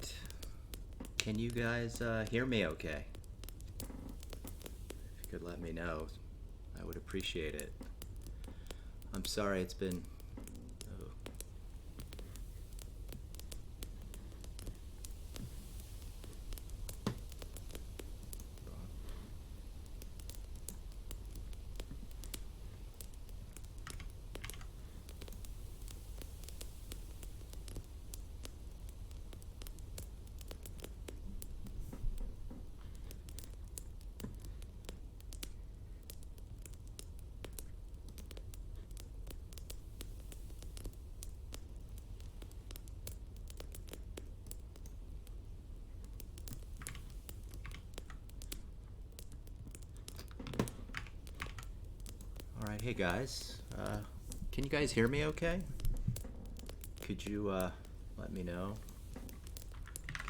right. Can you guys hear me okay? If you could let me know, I would appreciate it. I'm sorry it's been... Oh. All right, hey guys. Can you guys hear me okay? Could you let me know?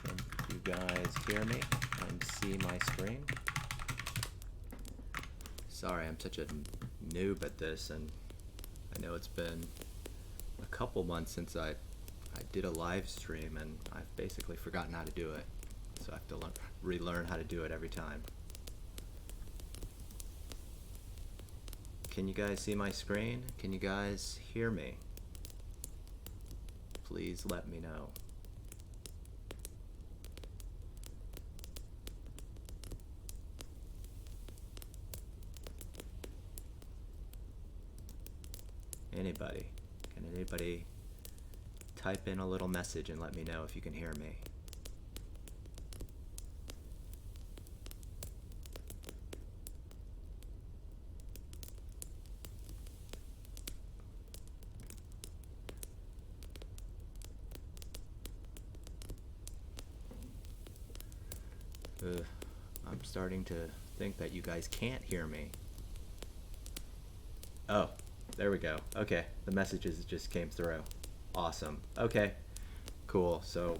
Can you guys hear me and see my screen? Sorry, I'm such a noob at this, and I know it's been a couple months since I did a live stream, and I've basically forgotten how to do it. So I have to relearn how to do it every time. Can you guys see my screen? Can you guys hear me? Please let me know. Anybody? Can anybody type in a little message and let me know if you can hear me? I'm starting to think that you guys can't hear me. Oh, there we go. Okay, the messages just came through. Awesome. Okay, cool. So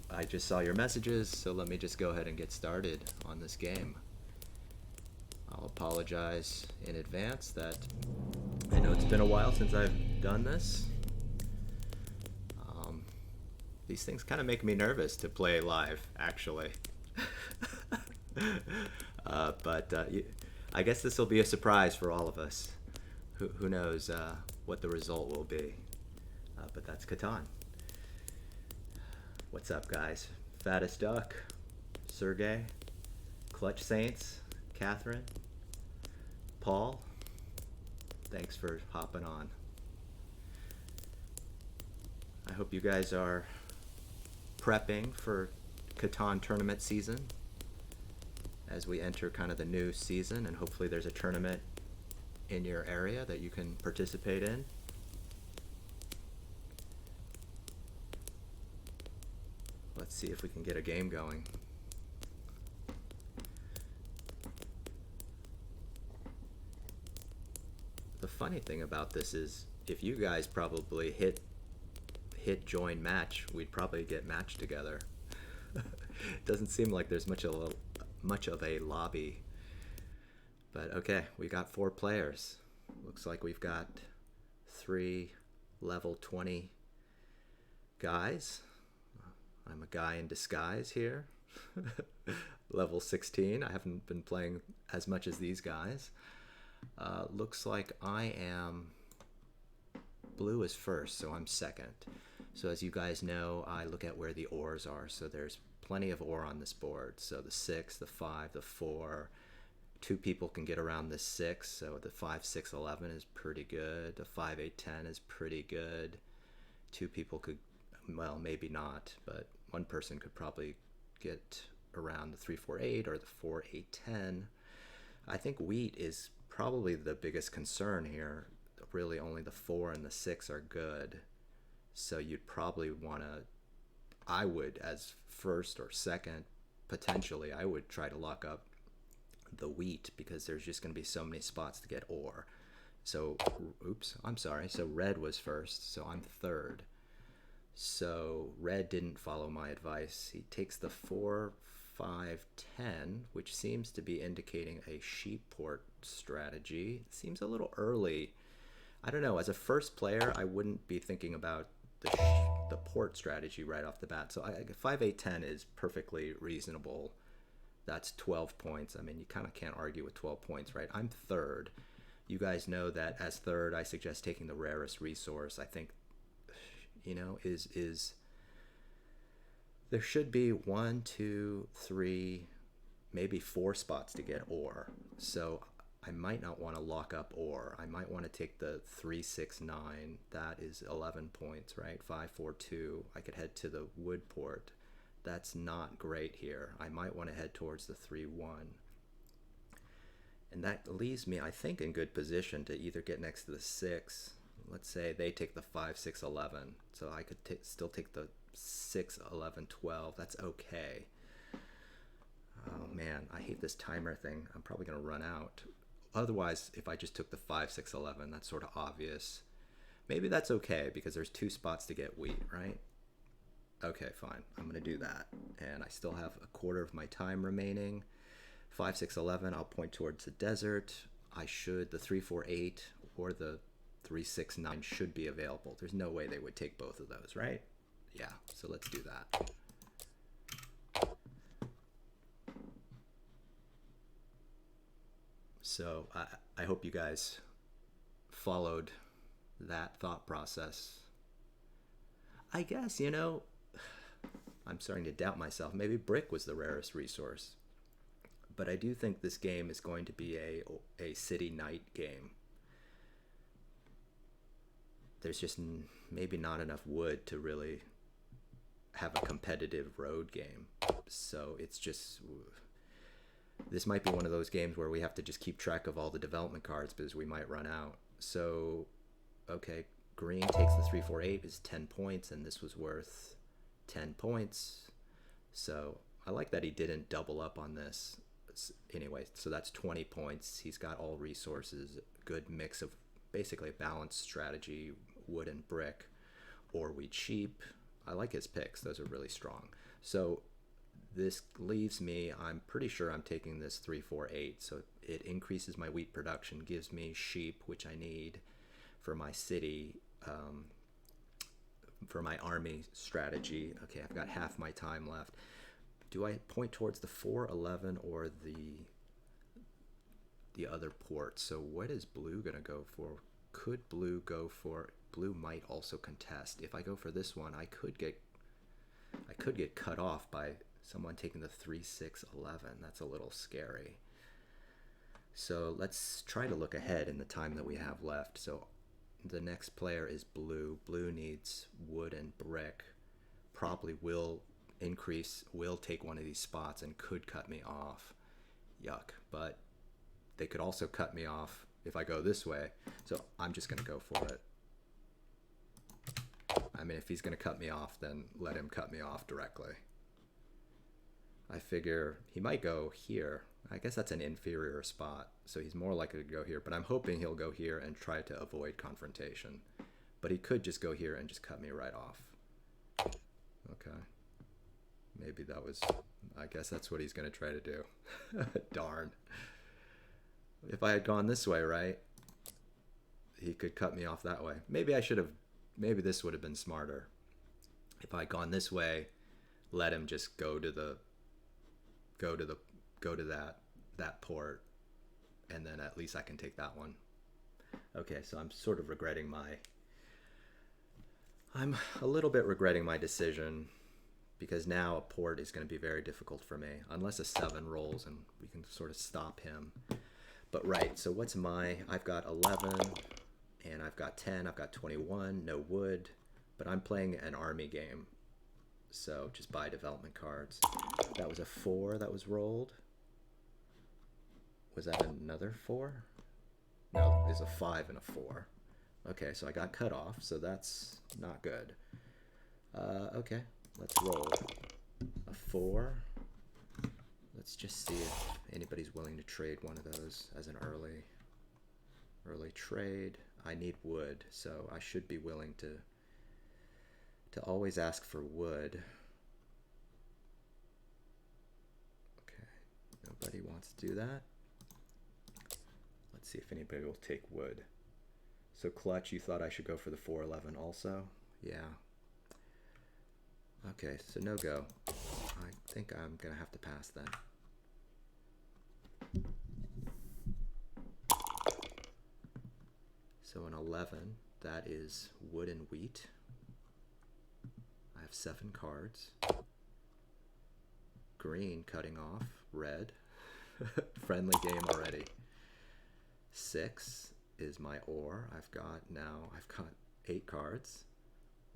I just saw your messages, so let me just go ahead and get started on this game. I'll apologize in advance that I know it's been a while since I've done this. These things kind of make me nervous to play live, actually. But I guess this will be a surprise for all of us. Who knows what the result will be. But that's Catan. What's up, guys? Fattest Duck, Sergey, Clutch Saints, Catherine, Paul. Thanks for hopping on. I hope you guys are prepping for Catan tournament season as we enter kind of the new season, and hopefully there's a tournament in your area that you can participate in. Let's see if we can get a game going. The funny thing about this is if you guys probably hit join match, we'd probably get matched together. Doesn't seem like there's much of a lobby. But okay, we got 4 players. Looks like we've got 3 level 20 guys. I'm a guy in disguise here. Level 16. I haven't been playing as much as these guys. Looks like I am... Blue is first, so I'm second. So as you guys know, I look at where the ores are. So there's plenty of ore on this board. So the 6, the 5, the 4. 2 people can get around the 6. So the 5, 6, 11 is pretty good. The 5, 8, 10 is pretty good. 2 people could, well, maybe not, but one person could probably get around the 3, 4, 8 or the 4, 8, 10. I think wheat is probably the biggest concern here. Really only the 4 and the 6 are good. So you'd probably want to, I would, as first or second, potentially, I would try to lock up the wheat because there's just going to be so many spots to get ore. So, oops, I'm sorry. So red was first, so I'm third. So red didn't follow my advice. He takes the 4, 5, 10, which seems to be indicating a sheep port strategy. It seems a little early. I don't know, as a first player, I wouldn't be thinking about the port strategy right off the bat. So 5-8-10 is perfectly reasonable. That's 12 points. I mean, you kind of can't argue with 12 points, right? I'm third. You guys know that as third, I suggest taking the rarest resource. I think, is there should be 1, 2, 3, maybe 4 spots to get ore. So I might not want to lock up ore. I might want to take the 3, 6, 9. That is 11 points, right? 5, 4, 2. I could head to the wood port. That's not great here. I might want to head towards the 3, 1. And that leaves me, I think, in good position to either get next to the 6. Let's say they take the 5, 6, 11. So I could still take the 6, 11, 12. That's okay. Oh man, I hate this timer thing. I'm probably going to run out. Otherwise, if I just took the 5, 6, 11, that's sort of obvious. Maybe that's okay because there's 2 spots to get wheat, right? Okay, fine. I'm going to do that. And I still have a quarter of my time remaining. 5, 6, 11, I'll point towards the desert. The 3, 4, 8 or the 3, 6, 9 should be available. There's no way they would take both of those, right? Yeah, so let's do that. So I hope you guys followed that thought process. I guess, I'm starting to doubt myself. Maybe brick was the rarest resource. But I do think this game is going to be a city night game. There's just maybe not enough wood to really have a competitive road game. So it's just... This might be one of those games where we have to just keep track of all the development cards because we might run out. So, okay, green takes the 3, 4, 8 is 10 points, and this was worth 10 points. So I like that he didn't double up on this. Anyway, so that's 20 points. He's got all resources, good mix of basically a balanced strategy, wood and brick, or we cheap. I like his picks. Those are really strong. So this leaves me, I'm pretty sure I'm taking this 3, 4, 8. So it increases my wheat production, gives me sheep, which I need for my city, for my army strategy. Okay, I've got half my time left. Do I point towards the 4, 11 or the other port? So what is blue going to go for? Could blue go for... Blue might also contest. If I go for this one, I could get cut off by someone taking the 3, 6, 11. That's a little scary. So let's try to look ahead in the time that we have left. So the next player is blue. Blue needs wood and brick. Probably will take one of these spots and could cut me off. Yuck. But they could also cut me off if I go this way. So I'm just going to go for it. I mean, if he's going to cut me off, then let him cut me off directly. I figure he might go here. I guess that's an inferior spot, so he's more likely to go here. But I'm hoping he'll go here and try to avoid confrontation. But he could just go here and just cut me right off. Okay. Maybe that was... I guess that's what he's going to try to do. Darn. If I had gone this way, right? He could cut me off that way. Maybe I should have... Maybe this would have been smarter. If I had gone this way, let him just go to that port, and then at least I can take that one. Okay, so I'm sort of regretting I'm a little bit regretting my decision, because now a port is going to be very difficult for me, unless a 7 rolls and we can sort of stop him. But right, so what's I've got 11, and I've got 10, I've got 21, no wood, but I'm playing an army game, so just buy development cards. That was a 4 that was rolled. Was that another 4? No, there's a 5 and a 4. Okay, so I got cut off, so that's not good. Okay, let's roll. A 4. Let's just see if anybody's willing to trade one of those as an early trade. I need wood, so I should be willing to always ask for wood. Okay, nobody wants to do that. Let's see if anybody will take wood. So Clutch, you thought I should go for the 411 also? Yeah. Okay, so no go. I think I'm gonna have to pass then. So an 11, that is wood and wheat. I have 7 cards. Green cutting off, red. Friendly game already. 6 is my ore. I've got 8 cards.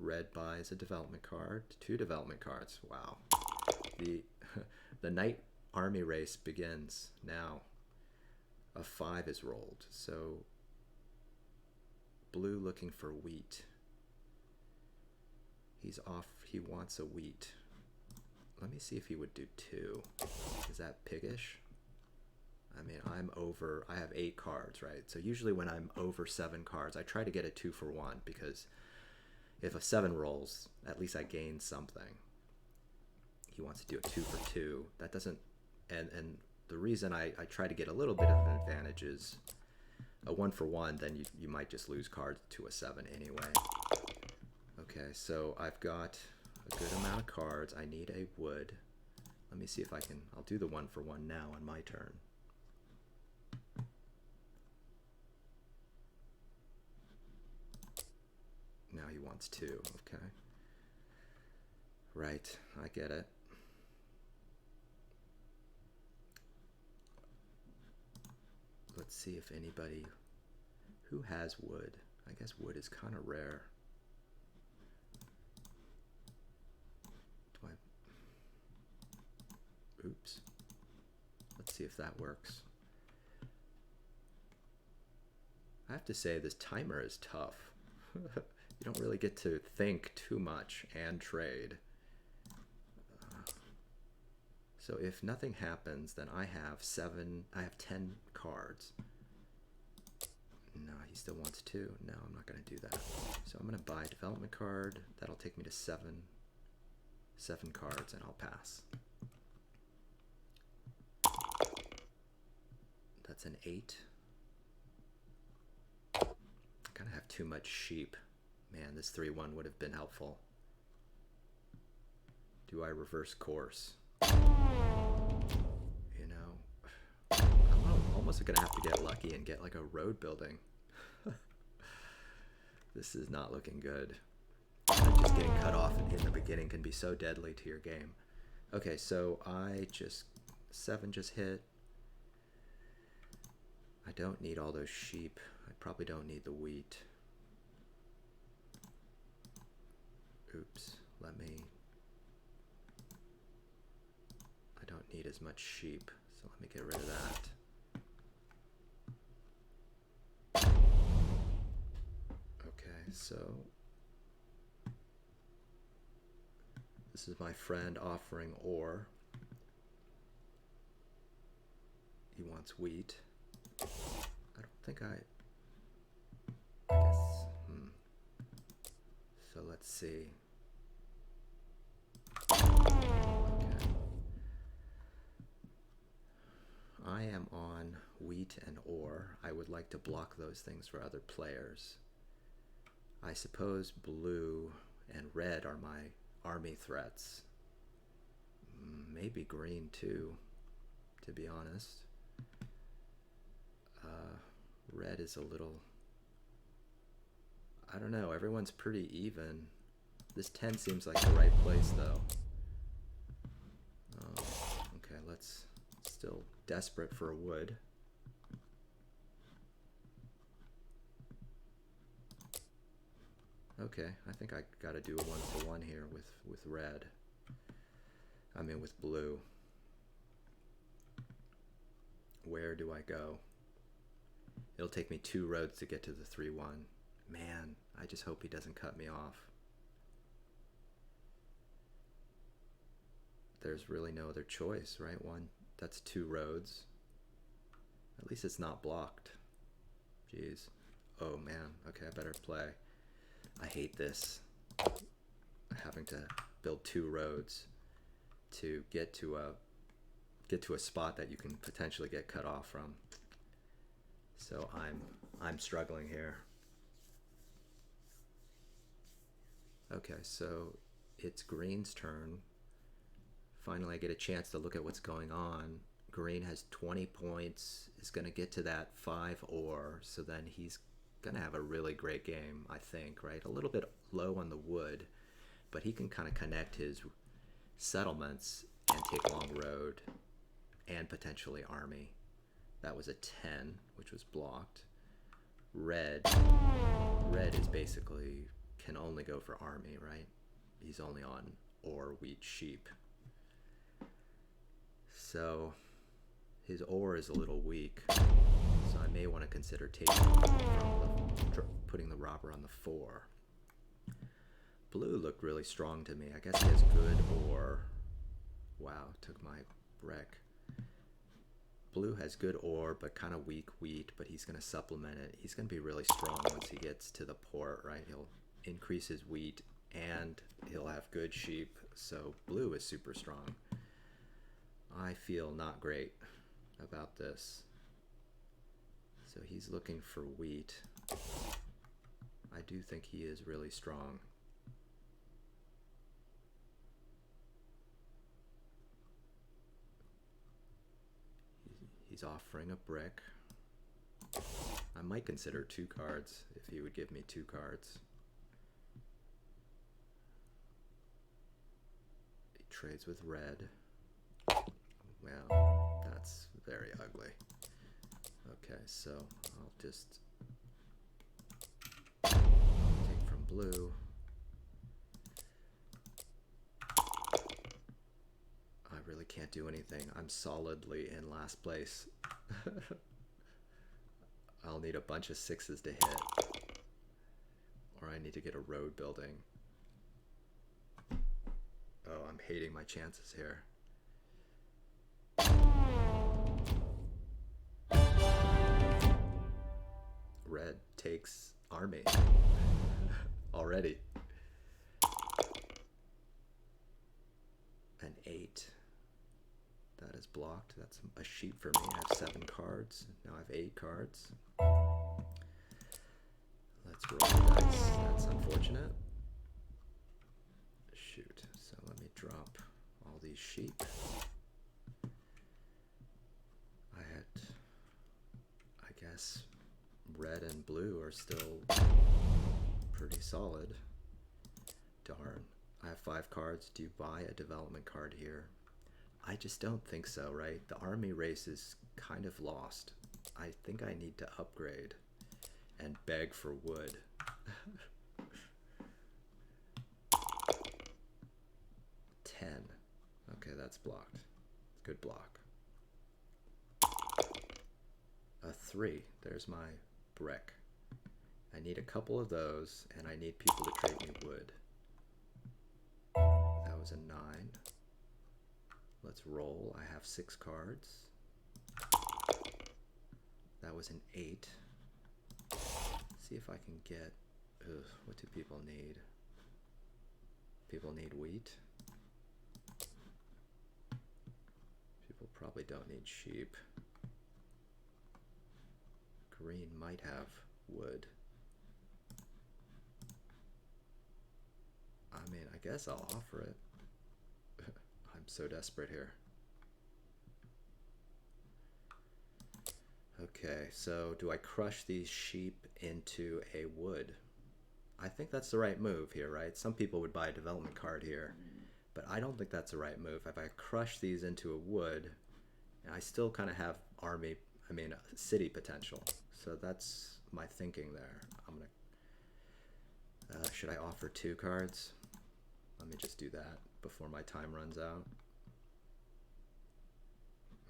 Red buys a development card, 2 development cards. Wow. The night army race begins now. A 5 is rolled. So blue looking for wheat. He's off. He wants a wheat. Let me see if he would do 2. Is that piggish? I mean, I have 8 cards, right? So usually when I'm over 7 cards, I try to get a 2 for 1, because if a 7 rolls, at least I gain something. He wants to do a 2 for 2. That doesn't, and the reason I try to get a little bit of an advantage is a 1 for 1, then you might just lose cards to a 7 anyway. Okay, so I've got a good amount of cards. I need a wood. Let me see if I'll do the 1 for 1 now on my turn. Now he wants 2, okay. Right, I get it. Let's see if anybody who has wood. I guess wood is kind of rare. Oops. Let's see if that works. I have to say this timer is tough. You don't really get to think too much and trade. So if nothing happens, then I have 10 cards. No, he still wants 2. No, I'm not going to do that. So I'm going to buy a development card. That'll take me to 7 cards, and I'll pass. That's an 8. I kind of have too much sheep. Man, this 3-1 would have been helpful. Do I reverse course? You know, I'm almost gonna have to get lucky and get like a road building. This is not looking good. Just getting cut off in the beginning can be so deadly to your game. Okay, so 7 just hit. I don't need all those sheep. I probably don't need the wheat. Oops, I don't need as much sheep, so let me get rid of that. Okay, so this is my friend offering ore. He wants wheat. I don't think I guess, So let's see. Okay. I am on wheat and ore. I would like to block those things for other players. I suppose blue and red are my army threats. Maybe green too, to be honest. Red is a little, I don't know, everyone's pretty even. This 10 seems like the right place though. Okay, let's still desperate for a wood. Okay, I think I gotta do a 1 for 1 here with red. I mean with blue. Where do I go? It'll take me 2 roads to get to the 3-1. Man, I just hope he doesn't cut me off. There's really no other choice, right? That's 2 roads. At least it's not blocked. Jeez. Oh man, okay, I better play. I hate this. Having to build 2 roads to get to a spot that you can potentially get cut off from. So I'm struggling here. Okay, so it's green's turn. Finally, I get a chance to look at what's going on. Green has 20 points, is going to get to that 5 ore, so then he's going to have a really great game, I think, right? A little bit low on the wood, but he can kind of connect his settlements and take long road and potentially army. That was a 10, which was blocked. Red is basically can only go for army, right? He's only on ore, wheat, sheep. So his ore is a little weak, so I may want to consider putting the robber on the 4. Blue looked really strong to me. I guess he has good ore. Wow, took my brick. Blue has good ore, but kind of weak wheat, but he's going to supplement it. He's going to be really strong once he gets to the port, right? He'll increase his wheat, and he'll have good sheep, so blue is super strong. I feel not great about this. So he's looking for wheat. I do think he is really strong. He's offering a brick. I might consider 2 cards if he would give me 2 cards. He trades with red. Well, that's very ugly. Okay, so I'll just take from blue. I really can't do anything. I'm solidly in last place. I'll need a bunch of 6s to hit. Or I need to get a road building. Oh, I'm hating my chances here. Red takes army already. An 8. That is blocked. That's a sheep for me. I have 7 cards. Now I have 8 cards. Let's roll the dice. That's unfortunate. Shoot. So let me drop all these sheep. I guess red and blue are still pretty solid. Darn. I have 5 cards. Do you buy a development card here? I just don't think so, right? The army race is kind of lost. I think I need to upgrade and beg for wood. 10. Okay, that's blocked. Good block. A 3. There's my brick. I need a couple of those, and I need people to trade me wood. That was a 9. Let's roll. I have 6 cards. That was an 8. See if I can get... Ugh, what do people need? People need wheat. People probably don't need sheep. Green might have wood. I mean, I guess I'll offer it. I'm so desperate here. Okay, so do I crush these sheep into a wood? I think that's the right move here, right? Some people would buy a development card here, but I don't think that's the right move. If I crush these into a wood, I still kind of have city potential. So that's my thinking there. I'm gonna, should I offer 2 cards? Let me just do that before my time runs out.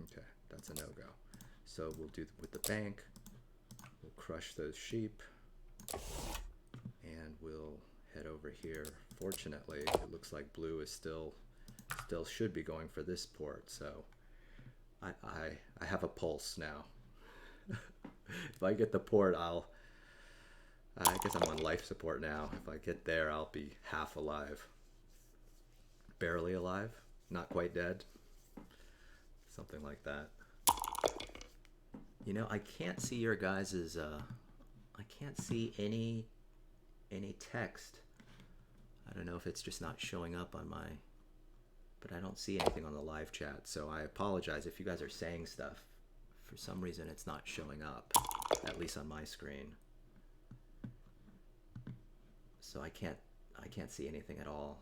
Okay, that's a no-go. So we'll do with the bank. We'll crush those sheep, and we'll head over here. Fortunately, it looks like blue is still should be going for this port. So I have a pulse now. If I get the port, I guess I'm on life support now. If I get there, I'll be half alive. Barely alive, not quite dead. Something like that. You know, I can't see your guys's, I can't see any text. I don't know if it's just not showing up on my, but I don't see anything on the live chat. So I apologize if you guys are saying stuff. For some reason, it's not showing up, at least on my screen. So I can't see anything at all.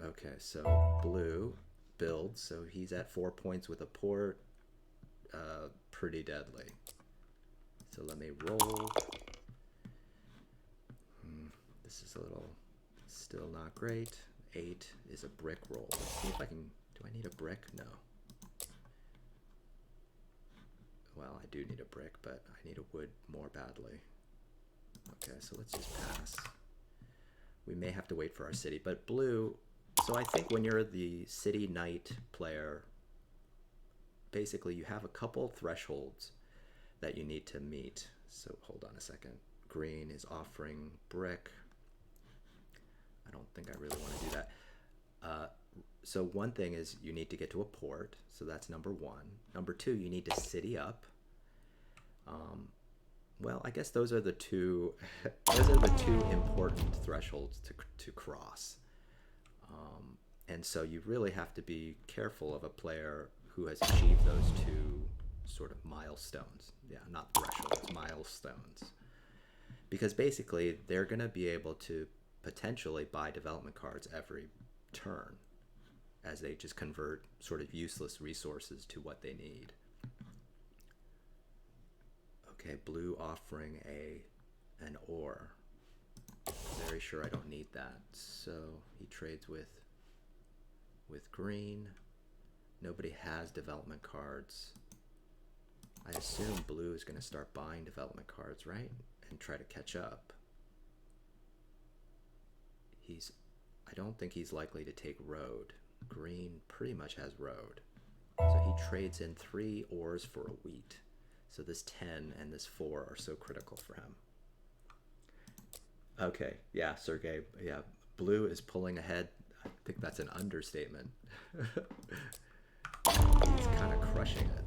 Okay, so blue builds, so he's at 4 points with a port. Pretty deadly. So let me roll. This is a little, still not great. 8 is a brick roll. Let's see if I can, do I need a brick? No. Well, I do need a brick, but I need a wood more badly. Okay, so let's just pass. We may have to wait for our city, but blue, so I think when you're the city knight player, basically you have a couple thresholds that you need to meet. So hold on a second. Green is offering brick. I don't think I really want to do that. So one thing is you need to get to a port. So that's number 1. Number 2, you need to city up. Well, I guess those are the two. Those are the two important thresholds to cross. And so you really have to be careful of a player who has achieved those two sort of milestones. Yeah, not thresholds, milestones. Because basically they're going to be able to potentially buy development cards every turn as they just convert sort of useless resources to what they need. Okay, blue offering an ore. Very sure I don't need that. So he trades with green. Nobody has development cards. I assume blue is going to start buying development cards, right? And try to catch up. I don't think he's likely to take road. Green pretty much has road. So he trades in 3 ores for a wheat. So this 10 and this 4 are so critical for him. Okay, yeah, Sergey, yeah, blue is pulling ahead. I think that's an understatement. He's kind of crushing it.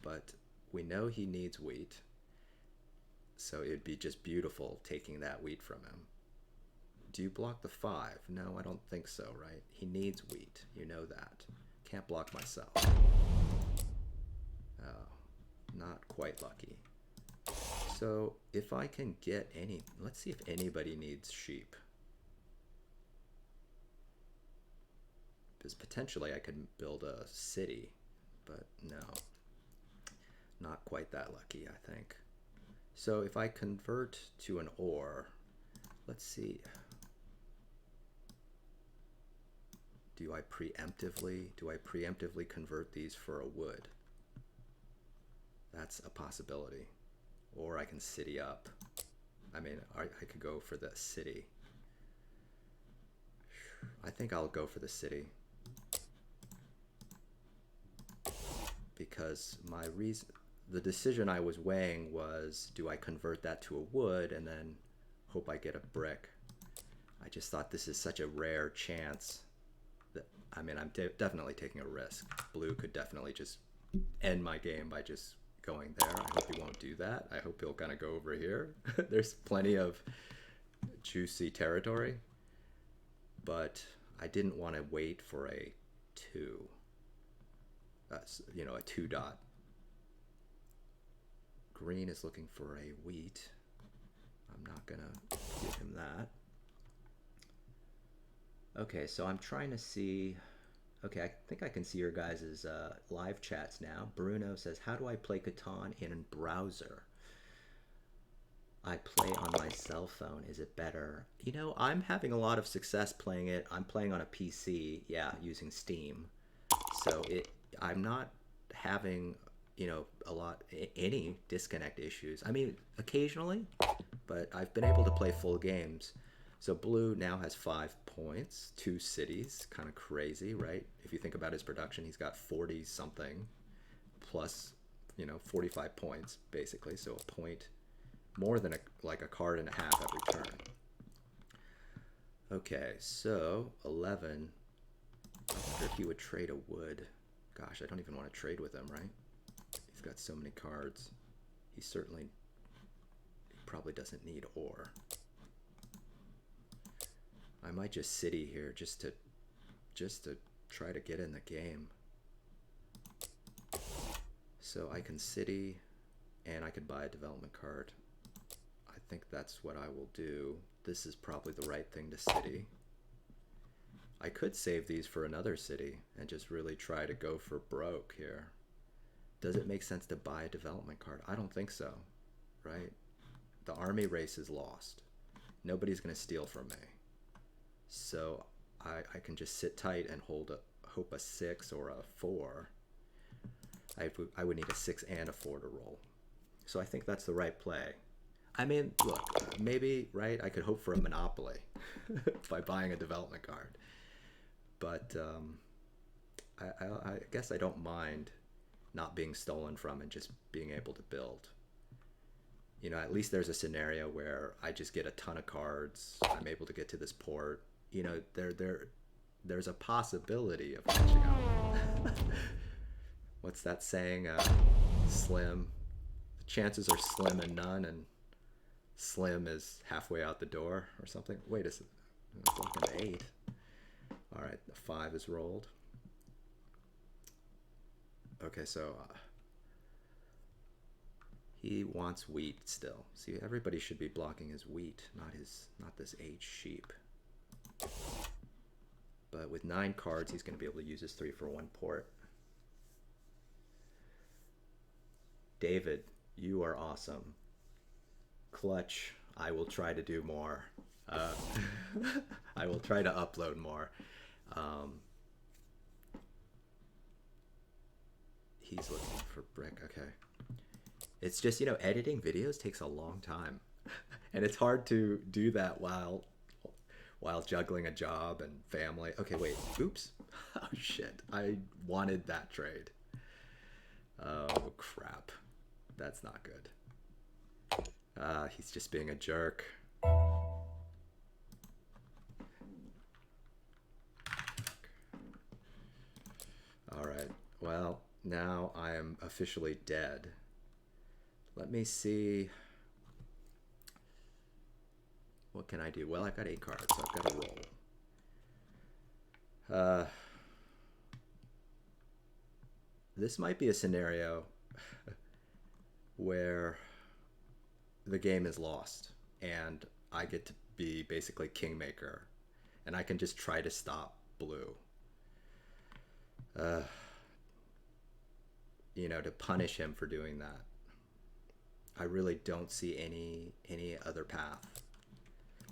But we know he needs wheat. So it'd be just beautiful taking that wheat from him. Do you block the 5? No, I don't think so, right? He needs wheat. You know that. Can't block myself. Oh, not quite lucky. So if I can get any, let's see if anybody needs sheep. Because potentially I could build a city, but no. Not quite that lucky, I think. So if I convert to an ore, let's see. Do I preemptively convert these for a wood? That's a possibility. Or I can city up. I mean, I could go for the city. I think I'll go for the city. Because the decision I was weighing was, do I convert that to a wood and then hope I get a brick? I just thought this is such a rare chance that, I mean, I'm definitely taking a risk. Blue could definitely just end my game by just going there. I hope he won't do that. I hope he'll kind of go over here. There's plenty of juicy territory, but I didn't want to wait for a 2. You know, a 2 dot. Green is looking for a wheat. I'm not gonna give him that. Okay, so I'm trying to see. Okay, I think I can see your guys' live chats now. Bruno says, how do I play Catan in a browser? I play on my cell phone. Is it better? You know, I'm having a lot of success playing it. I'm playing on a PC, yeah, using Steam. So I'm not having, you know, any disconnect issues. I mean, occasionally, but I've been able to play full games. So blue now has 5 points, 2 cities, kind of crazy, right? If you think about his production, he's got 40 something plus, you know, 45 points basically. So a point more than like a card and a half every turn. Okay, so 11. I wonder if he would trade a wood. Gosh, I don't even want to trade with him, right? He's got so many cards. He certainly probably doesn't need ore. I might just city here just to try to get in the game. So I can city and I could buy a development card. I think that's what I will do. This is probably the right thing to city. I could save these for another city and just really try to go for broke here. Does it make sense to buy a development card? I don't think so, right? The army race is lost. Nobody's going to steal from me. So I can just sit tight and hope a 6 or a 4. I would need a 6 and a 4 to roll. So I think that's the right play. I mean, look, maybe, right, I could hope for a monopoly by buying a development card. But I guess I don't mind not being stolen from and just being able to build. You know, at least there's a scenario where I just get a ton of cards. I'm able to get to this port. You know, there's a possibility of catching up. What's that saying? Slim. The chances are slim and none, and slim is halfway out the door or something. Wait a second. It's like an 8. All right, the 5 is rolled. Okay, so he wants wheat still. See, everybody should be blocking his wheat, not this aged sheep. But with 9 cards, he's going to be able to use his 3 for 1 port. David, you are awesome. Clutch, I will try to do more. I will try to upload more. He's looking for brick. Okay. It's just, you know, editing videos takes a long time. And it's hard to do that while juggling a job and family. Okay, wait. Oops. Oh, shit. I wanted that trade. Oh, crap. That's not good. He's just being a jerk. All right. Well, now I am officially dead. Let me see. What can I do? Well, I've got 8 cards, so I've got to roll. This might be a scenario where the game is lost and I get to be basically kingmaker and I can just try to stop blue. You know, to punish him for doing that. I really don't see any other path.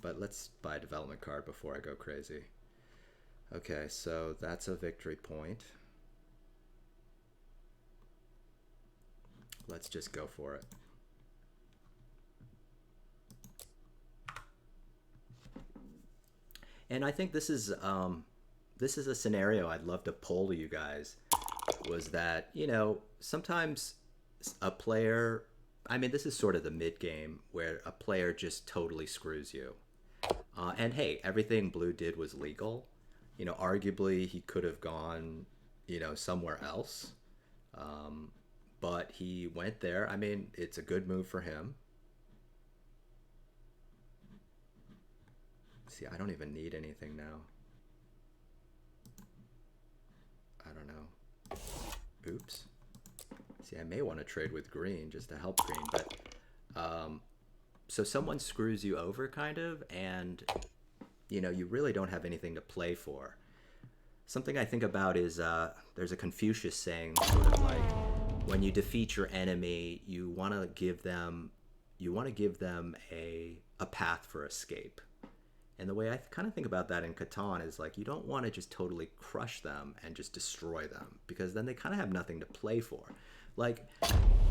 But let's buy a development card before I go crazy. Okay, so that's a victory point. Let's just go for it. And I think this is a scenario I'd love to poll to you guys. Was that, you know, sometimes a player, I mean, this is sort of the mid game where a player just totally screws you. And hey, everything blue did was legal. You know, arguably he could have gone, you know, somewhere else. But he went there. I mean, it's a good move for him. See, I don't even need anything now. I don't know. Oops. See, I may want to trade with green just to help green, but so someone screws you over kind of, and you know, you really don't have anything to play for. Something I think about is there's a Confucius saying, sort of like, when you defeat your enemy, you want to give them a path for escape. And the way I kind of think about that in Catan is like, you don't want to just totally crush them and just destroy them, because then they kind of have nothing to play for. Like,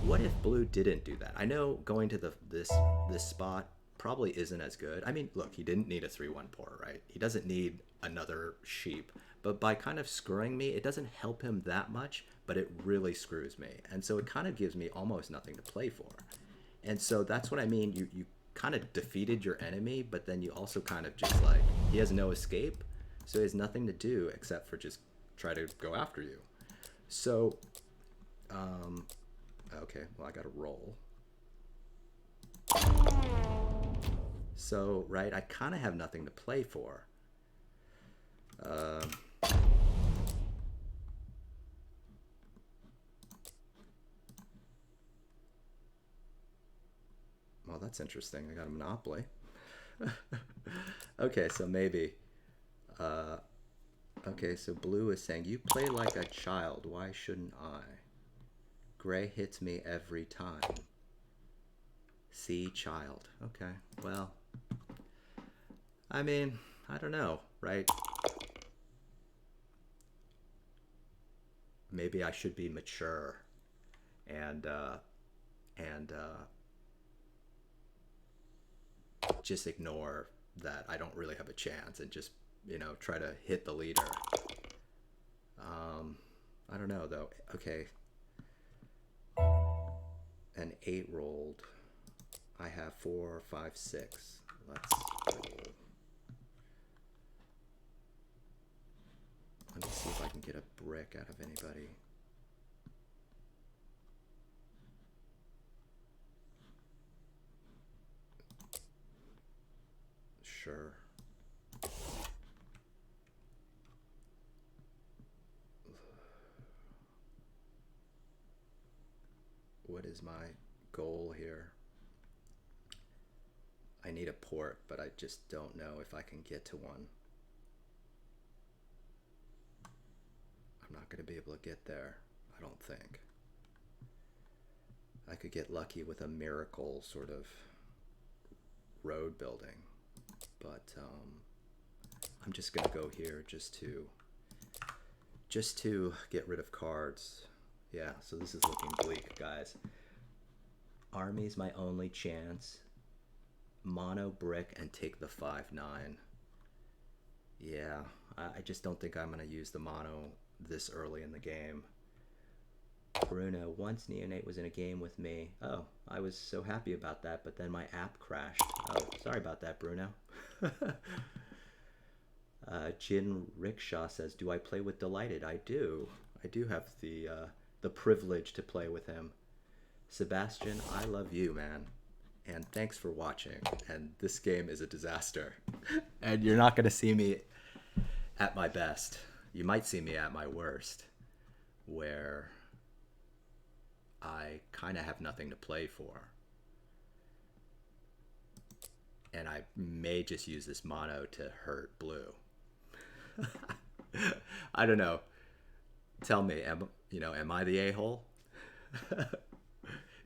what if blue didn't do that? I know going to this spot probably isn't as good. I mean, look, he didn't need a 3-1 port, right? He doesn't need another sheep. But by kind of screwing me, it doesn't help him that much, but it really screws me. And so it kind of gives me almost nothing to play for. And so that's what I mean. You kind of defeated your enemy, but then you also kind of just like, he has no escape, so he has nothing to do except for just try to go after you. So okay, well, I gotta roll. So, right, I kind of have nothing to play for. Um, well, that's interesting. I got a Monopoly. Okay, so maybe. Uh, okay, so Blue is saying, you play like a child. Why shouldn't I? Gray hits me every time. See, child. Okay, well, I mean, I don't know, right? Maybe I should be mature and and just ignore that I don't really have a chance and just try to hit the leader. Um, I don't know though. Okay, an 8 rolled. I have 4, 5, 6. Let's roll. Let me see if I can get a brick out of anybody. Sure. What is my goal here? I need a port, but I just don't know if I can get to one. I'm not going to be able to get there, I don't think. I could get lucky with a miracle sort of road building, but I'm just going to go here just to get rid of cards. Yeah, so this is looking bleak, guys. Army's my only chance. Mono brick and take the 5/9. Yeah, I just don't think I'm going to use the mono this early in the game. Bruno, once Neonate was in a game with me. Oh, I was so happy about that, but then my app crashed. Oh, sorry about that, Bruno. Jin Rickshaw says, do I play with Delighted? I do. I do have the privilege to play with him. Sebastian, I love you, man. And thanks for watching. And this game is a disaster. And you're not going to see me at my best. You might see me at my worst, where I kind of have nothing to play for. And I may just use this mono to hurt Blue. I don't know. Tell me, am I the a-hole?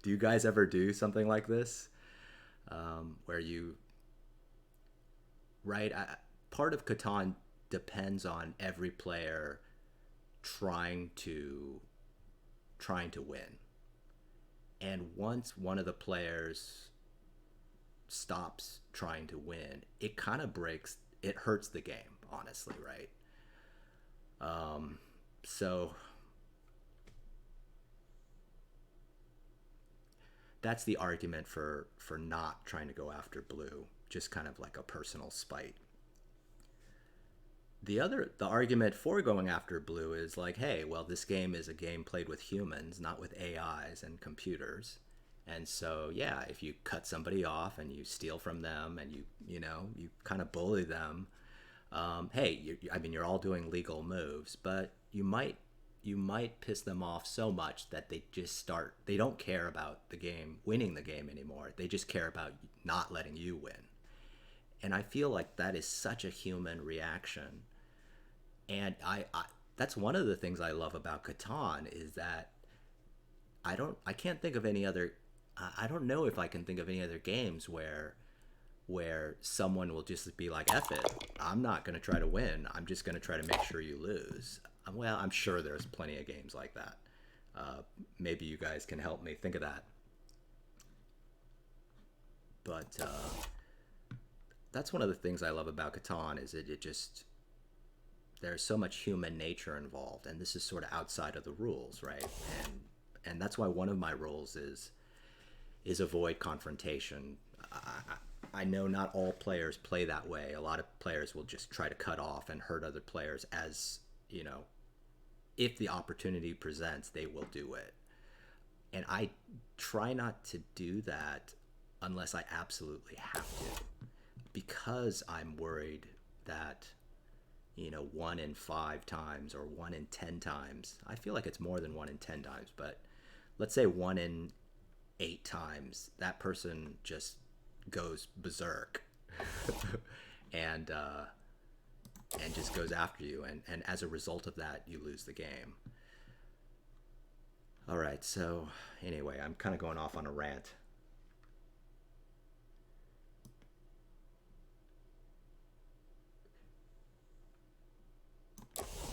Do you guys ever do something like this? Where you, right? Part of Catan depends on every player trying to win. And once one of the players stops trying to win, it kind of it hurts the game, honestly, right? So that's the argument for not trying to go after Blue, just kind of like a personal spite. The argument for going after Blue is like, hey, well, this game is a game played with humans, not with AIs and computers. And so, yeah, if you cut somebody off and you steal from them and you kind of bully them, hey, you're all doing legal moves, but you might piss them off so much that they don't care about winning the game anymore. They just care about not letting you win. And I feel like that is such a human reaction. And I that's one of the things I love about Catan is that I can't think of any other, I don't know if I can think of any other games where someone will just be like, F it, I'm not going to try to win. I'm just going to try to make sure you lose. Well, I'm sure there's plenty of games like that. Maybe you guys can help me think of that. But that's one of the things I love about Catan is it just, there's so much human nature involved, and this is sort of outside of the rules, right? And that's why one of my rules is avoid confrontation. I know not all players play that way. A lot of players will just try to cut off and hurt other players as, if the opportunity presents, they will do it. And I try not to do that unless I absolutely have to. because I'm worried that, 1 in 5 times or 1 in 10 times, I feel like it's more than 1 in 10 times, but let's say 1 in 8 times, that person just goes berserk and just goes after you, and as a result of that, you lose the game. All right, so anyway, I'm kind of going off on a rant.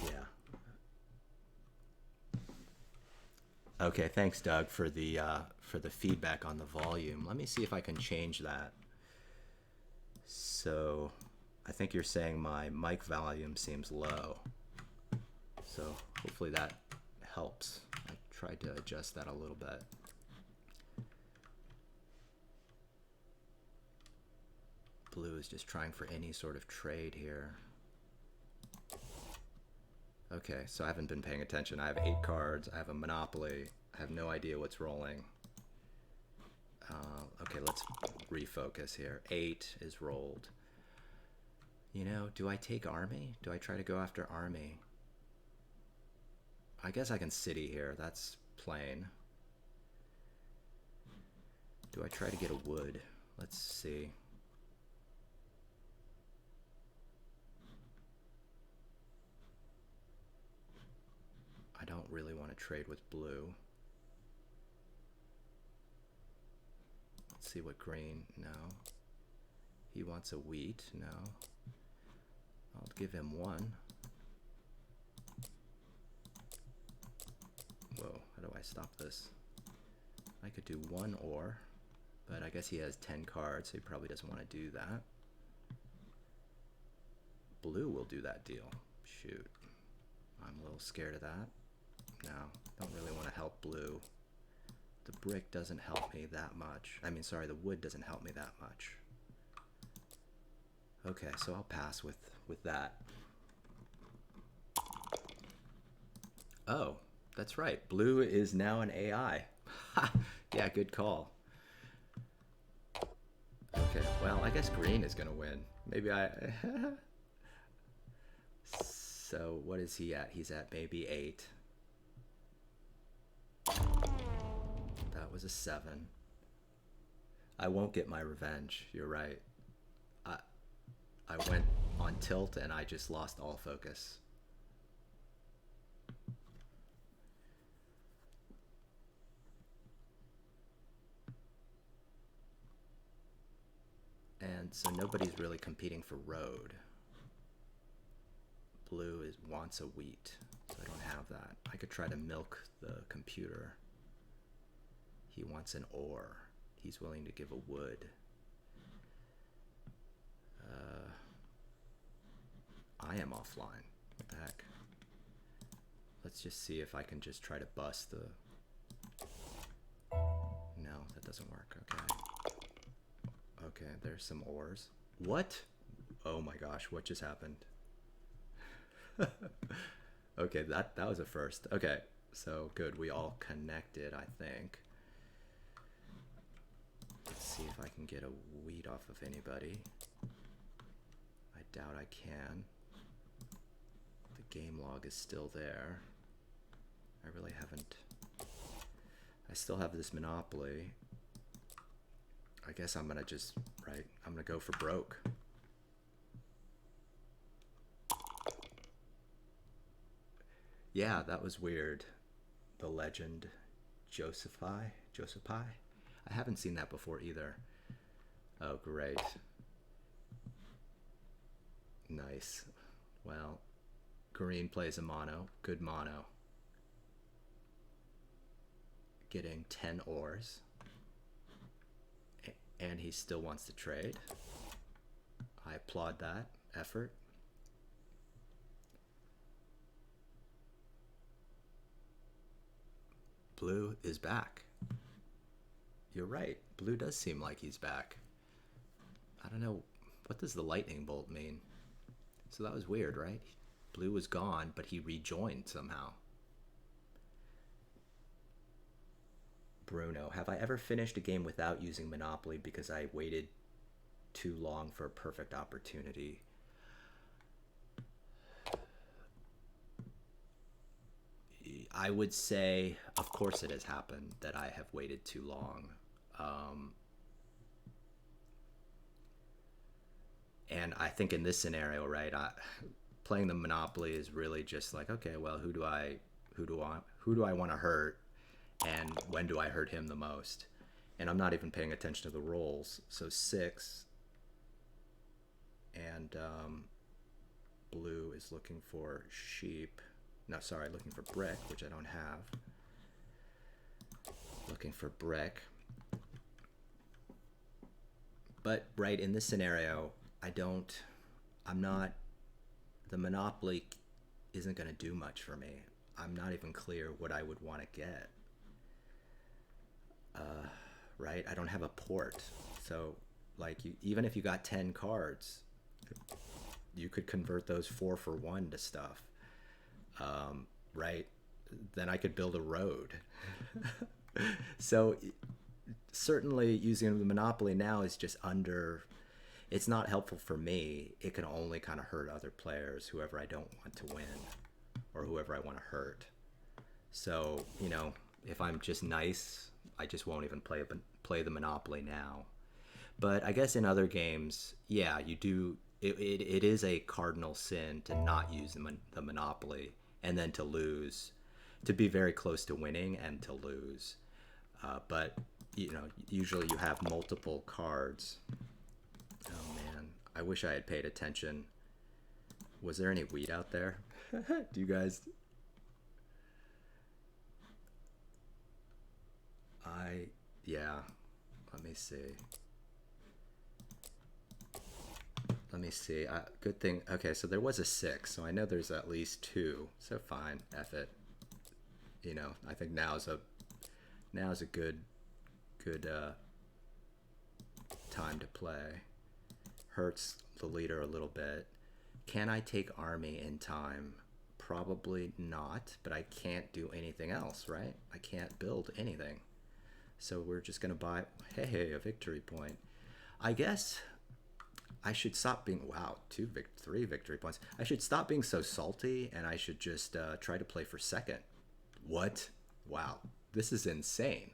Yeah. Okay, thanks, Doug, for the feedback on the volume. Let me see if I can change that. So, I think you're saying my mic volume seems low. So, hopefully that helps. I tried to adjust that a little bit. Blue is just trying for any sort of trade here. Okay, so I haven't been paying attention. I have 8 cards. I have a Monopoly. I have no idea what's rolling. Okay, let's refocus here. 8 is rolled. Do I take Army? Do I try to go after Army? I guess I can City here. That's plain. Do I try to get a wood? Let's see. I don't really want to trade with blue. Let's see what green. No. He wants a wheat. No. I'll give him 1. Whoa, how do I stop this? I could do 1 ore, but I guess he has 10 cards, so he probably doesn't want to do that. Blue will do that deal. Shoot. I'm a little scared of that. No, don't really want to help blue. The brick doesn't help me that much. I mean, sorry, the wood doesn't help me that much. Okay, so I'll pass with that. Oh, that's right. Blue is now an AI. Yeah, good call. Okay, well, I guess green is going to win. Maybe I... So, what is he at? He's at maybe 8. That was a 7. I won't get my revenge. You're right. I went on tilt and I just lost all focus. And so nobody's really competing for road. Blue wants a wheat, so I don't have that. I could try to milk the computer. He wants an ore. He's willing to give a wood. I am offline. What the heck? Let's just see if I can just try to bust the... No, that doesn't work. Okay. Okay, there's some ores. What? Oh my gosh, what just happened? Okay, that was a first. Okay, so good. We all connected, I think. Let's see if I can get a wheat off of anybody. I doubt I can. The game log is still there. I really haven't... I still have this Monopoly. I guess I'm gonna just... Right, I'm gonna go for broke. Yeah, that was weird. The legend Josephi? I haven't seen that before either. Oh, great. Nice. Well, green plays a mono. Good mono. Getting 10 ores. And he still wants to trade. I applaud that effort. Blue is back. You're right. Blue does seem like he's back. I don't know. What does the lightning bolt mean? So that was weird, right? Blue was gone, but he rejoined somehow. Bruno, have I ever finished a game without using Monopoly because I waited too long for a perfect opportunity. I would say, of course, it has happened that I have waited too long. Um, and I think in this scenario, right, playing the Monopoly is really just like, okay, well, who do I want to hurt, and when do I hurt him the most? And I'm not even paying attention to the rolls. So 6, and blue is looking for sheep. No, sorry, looking for brick, which I don't have. Looking for brick. But right in this scenario, I'm not, the Monopoly isn't going to do much for me. I'm not even clear what I would want to get. Right? I don't have a port. So, like, even if you got 10 cards, you could convert those 4 for 1 to stuff. Right? Then I could build a road. So, certainly using the Monopoly now is just it's not helpful for me. It can only kind of hurt other players, whoever I don't want to win or whoever I want to hurt. So, if I'm just nice, I just won't even play the Monopoly now. But I guess in other games, yeah, you do. It is a cardinal sin to not use the Monopoly and then to lose, to be very close to winning and to lose. But usually you have multiple cards. Oh man, I wish I had paid attention. Was there any wheat out there? Do you guys? Yeah. Let me see. Good thing. Okay, so there was a 6, so I know there's at least 2. So fine, F it. I think now's a good time to play. Hurts the leader a little bit. Can I take army in time? Probably not, but I can't do anything else, right? I can't build anything. So we're just going to buy, hey, a victory point. I guess I should stop being, wow, 3 victory points. I should stop being so salty, and I should just try to play for second. What? Wow, this is insane.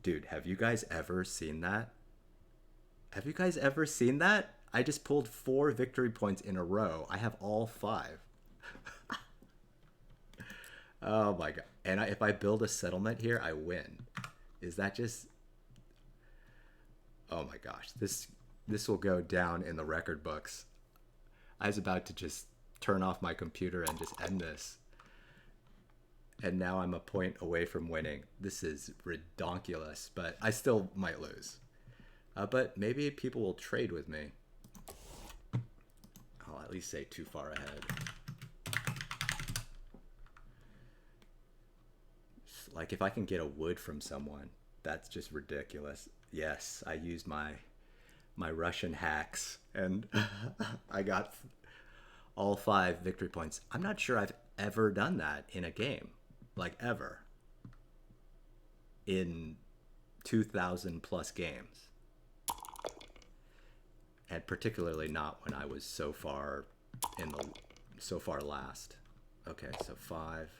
Dude, have you guys ever seen that? Have you guys ever seen that? I just pulled 4 victory points in a row. I have all 5. Oh my god. And if I build a settlement here, I win. Is that just... Oh my gosh. This will go down in the record books. I was about to just turn off my computer and just end this. And now I'm a point away from winning. This is redonkulous, but I still might lose. But maybe people will trade with me. I'll at least say too far ahead. Like if I can get a wood from someone, that's just ridiculous. Yes, I used my Russian hacks and I got all 5 victory points. I'm not sure I've ever done that in a game, like ever, in 2,000 plus games. And particularly not when I was so far last. Okay, so 5.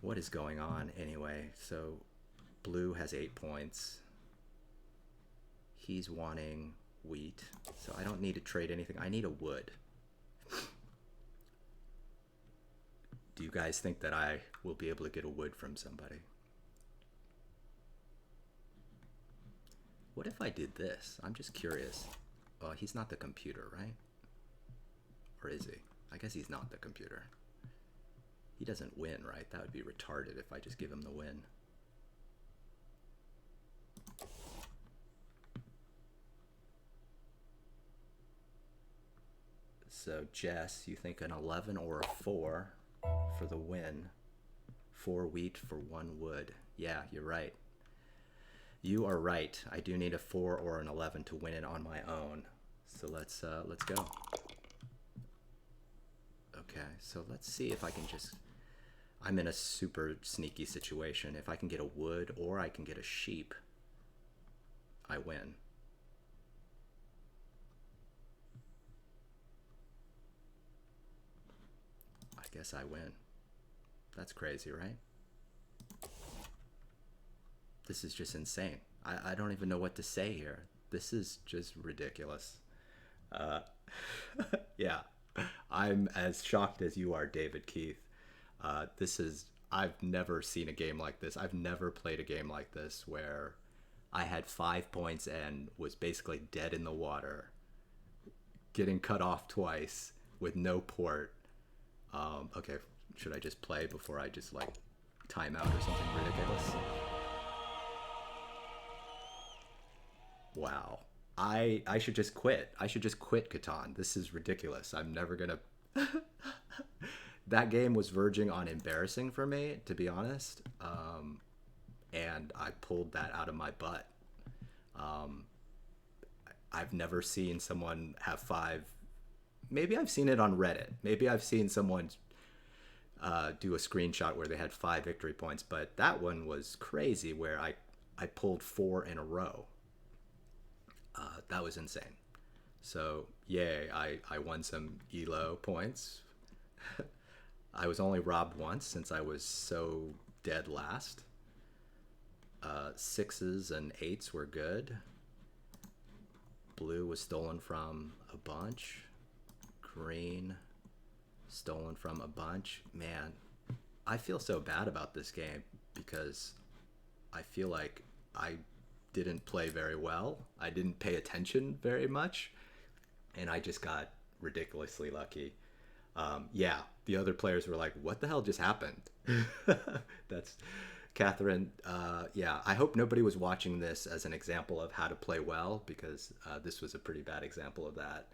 What is going on anyway? So blue has 8 points. He's wanting wheat. So I don't need to trade anything. I need a wood. Do you guys think that I will be able to get a wood from somebody? What if I did this? I'm just curious. Well, he's not the computer, right? Or is he? I guess he's not the computer. He doesn't win, right? That would be retarded if I just give him the win. So Jess, you think an 11 or a 4 for the win. 4 wheat for 1 wood. Yeah, you're right. You are right. I do need a 4 or an 11 to win it on my own. So let's go. Okay, so let's see if I can just... I'm in a super sneaky situation. If I can get a wood or I can get a sheep, I win. I guess I win. That's crazy, right? This is just insane. I don't even know what to say here. This is just ridiculous. Uh, yeah, I'm as shocked as you are, David Keith. This is, I've never seen a game like this. I've never played a game like this where I had 5 points and was basically dead in the water, getting cut off twice with no port. Okay, should I just play before I just like time out or something ridiculous? Wow. I should just quit. I should just quit Catan. This is ridiculous. I'm never gonna. That game was verging on embarrassing for me, to be honest. And I pulled that out of my butt. Um, I've never seen someone have five. Maybe I've seen it on Reddit. Maybe I've seen someone do a screenshot where they had 5 victory points, but that one was crazy where I pulled 4 in a row. That was insane. So, yay, I won some ELO points. I was only robbed once since I was so dead last. Sixes and eights were good. Blue was stolen from a bunch. Green, stolen from a bunch. Man, I feel so bad about this game because I feel like I didn't play very well. I didn't pay attention very much, and I just got ridiculously lucky. Yeah, the other players were like, "What the hell just happened?" That's Catherine. Yeah, I hope nobody was watching this as an example of how to play well because this was a pretty bad example of that.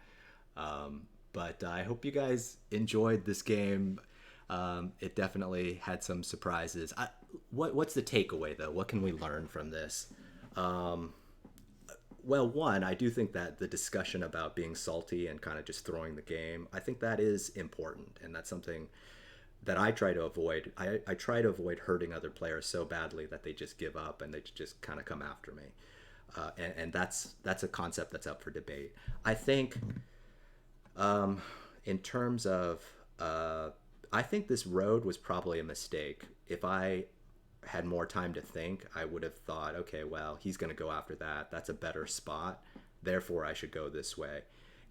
But I hope you guys enjoyed this game. It definitely had some surprises. What's the takeaway though? What can we learn from this? Um, well, one, I do think that the discussion about being salty and kind of just throwing the game, I think that is important, and that's something that I try to avoid. I try to avoid hurting other players so badly that they just give up and they just kind of come after me. And that's a concept that's up for debate. I think in terms of, I think this road was probably a mistake. If I had more time to think, I would have thought, okay, well, he's going to go after that. That's a better spot. Therefore, I should go this way.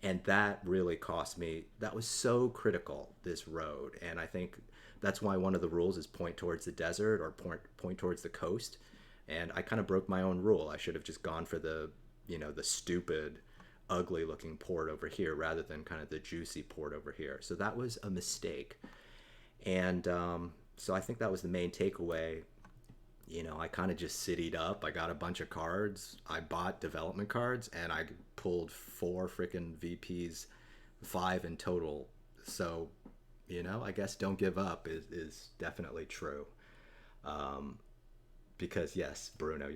And that really cost me. That was so critical, this road. And I think that's why one of the rules is point towards the desert or point towards the coast. And I kind of broke my own rule. I should have just gone for the stupid, ugly looking port over here rather than kind of the juicy port over here. So that was a mistake. And so I think that was the main takeaway. I kind of just citied up. I got a bunch of cards. I bought development cards, and I pulled 4 freaking VPs, 5 in total. So, I guess don't give up is definitely true. Um, because yes, Bruno,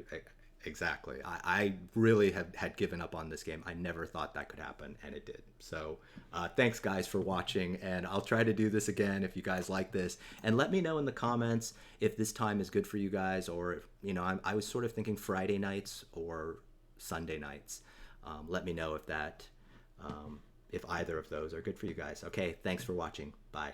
exactly. I really had given up on this game. I never thought that could happen, and it did. So thanks, guys, for watching, and I'll try to do this again if you guys like this. And let me know in the comments if this time is good for you guys, or if, I was sort of thinking Friday nights or Sunday nights. Let me know if either of those are good for you guys. Okay, thanks for watching. Bye.